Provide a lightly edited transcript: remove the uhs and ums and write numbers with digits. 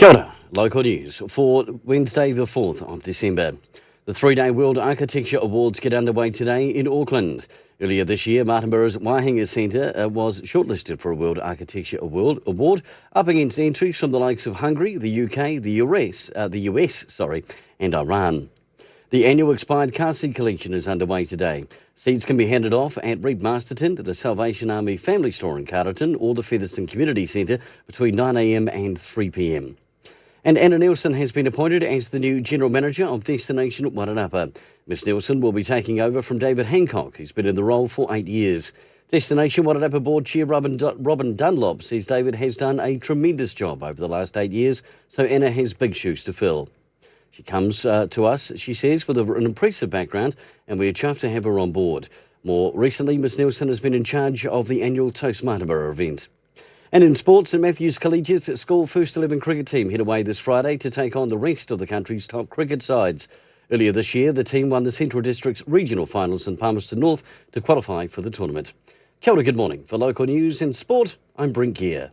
Kia ora, local news for Wednesday the 4th of December. The three-day World Architecture Awards get underway today in Auckland. Earlier this year, Martinborough's Waihinga Centre was shortlisted for a World Architecture Award, up against entries from the likes of Hungary, the UK, the US, and Iran. The annual expired car seat collection is underway today. Seats can be handed off at Reed Masterton, the Salvation Army Family Store in Carterton, or the Featherston Community Centre between 9 a.m. and 3 p.m. And Anna Nielsen has been appointed as the new General Manager of Destination Wairarapa. Miss Nielsen will be taking over from David Hancock, who's been in the role for 8 years. Destination Wairarapa Board Chair Robin Dunlop says David has done a tremendous job over the last 8 years, so Anna has big shoes to fill. She comes to us, she says, with an impressive background, and we're chuffed to have her on board. More recently, Miss Nielsen has been in charge of the annual Toast Martinborough event. And in sports, St Matthew's Collegiate School First 11 cricket team head away this Friday to take on the rest of the country's top cricket sides. Earlier this year, the team won the Central District's regional finals in Palmerston North to qualify for the tournament. Kia ora, good morning. For local news and sport, I'm Brent Gare.